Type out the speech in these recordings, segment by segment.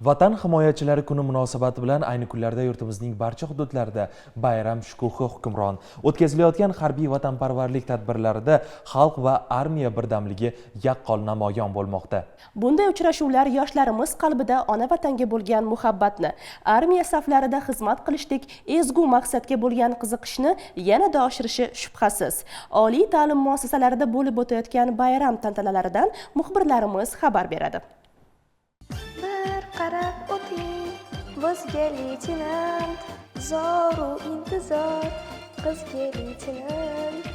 Vatan himoyachilari kuni munosabati bilan ayni kunlarda yurtimizning barcha hududlarida bayram shukuhi hukmron. O'tkazilayotgan harbiy vatanparvarlik tadbirlarida xalq va armiya birdamligi yaqqol namoyon bo'lmoqda. Bunday uchrashuvlar yoshlarimiz qalbida ona vatanga bo'lgan muhabbatni, armiya saflarida xizmat qilishdek ezgu maqsadga bo'lgan qiziqishni yanada oshirishi shubhasiz. Oliy ta'lim muassasalarida bo'lib o'tayotgan bayram tantanalaridan muxbirlarimiz xabar beradi. Qarab o'ting, bizga leytenant, zoru intizor, qizga leytenant.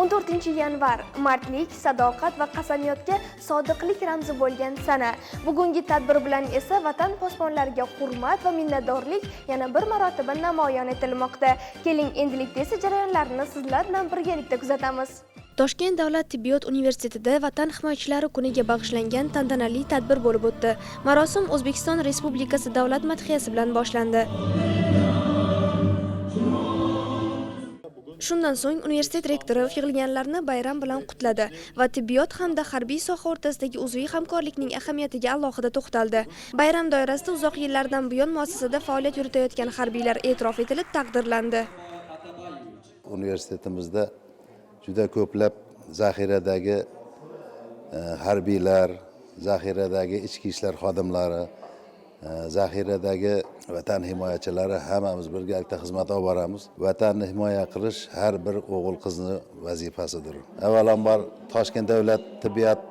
14-yanvar mardlik, sadoqat va qasamyodga sodiqlik ramzi bo'lgan sana. Bugungi tadbir bilan esa vatan posbonlariga hurmat va minnatdorlik yana bir marotaba namoyon etilmoqda. Keling, endilikda esa jarayonlarni sizlar bilan birgalikda kuzatamiz. Toshkent davlat tibbiyot universitetida Vatan himoyachilari kuniga bag'ishlangan tantanali tadbir bo'lib o'tdi. Marosim O'zbekiston Respublikasi davlat madhiyasi bilan boshlandi. Shundan so'ng universitet rektori yig'ilganlarni bayram bilan qutladi va tibbiyot hamda harbiy soha o'rtasidagi uzviy hamkorlikning ahamiyatiga alohida to'xtaldi. Bayram doirasida uzoq yillardan buyon muassasada faoliyat yuritayotgan harbiylar e'tirof etilib, taqdirlandi. Universitetimizda juda ko'plab zaxiradagi harbiylar, zaxiradagi ichki ishlar xodimlari, zaxiradagi vatan himoyachilari hammamiz birgalikda xizmat olib boramiz. Vatanni himoya qilish har bir o'g'il qizni vazifasidir. Avvalambor Toshkent davlat tibbiyot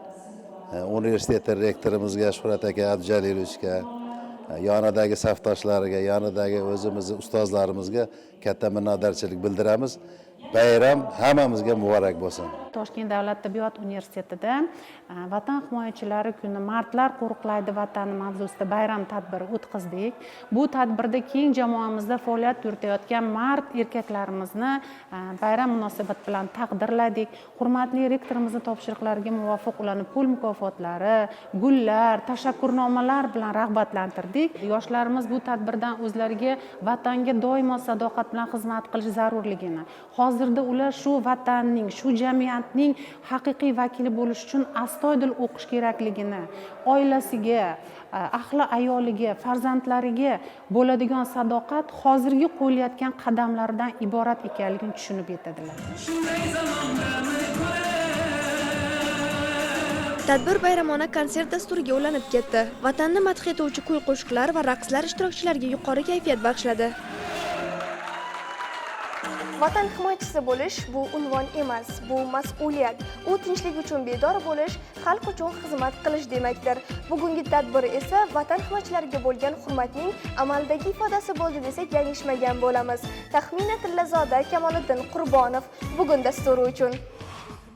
universiteti rektorimizga Shuhrat aka Abdujalilovga, yonidagi safdoshlariga, yonidagi o'zimizning ustozlarimizga katta minnatdorchilik bildiramiz. Bayram hammamizga muborak bo'lsin. Toshkent davlat tibbiyot universitetida vatan himoyachilari kuni mardlar qo'riqlaydi vatani mavzusida bayram tadbiri o'tkazdik. Bu tadbirda keng jamoamizda faoliyat yuritayotgan mard erkaklarimizni bayram munosabati bilan taqdirladik. Hurmatli rektorimizning topshiriqlariga muvofiq ularni pul mukofotlari, gullar, tashakkurnomalar bilan rag'batlantirdik. Yoshlarimiz bu tadbirdan o'zlariga vatanga doimo sadoqat bilan xizmat qilish zarurligini, hozirda ular shu vatanning, shu jamiyatning haqiqiy vakili bo'lish uchun astoydil o'qish kerakligini, oilasiga, ahli ayoliga, farzandlariga bo'ladigan sadoqat hozirgi qo'yilayotgan qadamlardan iborat ekanligini tushunib yetadilar. Tadbir bayramona konsert dasturiga ulanib ketdi. Vatanni madh etuvchi kuy-qo'shiqlar va raqslar ishtirokchilariga yuqori kayfiyat bag'ishladi. Vatan himoyachisi bo'lish bu unvon emas, bu mas'uliyat. U tinchlik uchun bedor bo'lish, xalq uchun xizmat qilish demakdir. Bugungi tadbir esa vatan himoyachilariga bo'lgan hurmatning amaldagi ifodasi bo'ldi desak yanglishmagan bo'lamiz. Taxmina Tillazoda, Kamoliddin Qurbonov bugun dasturi uchun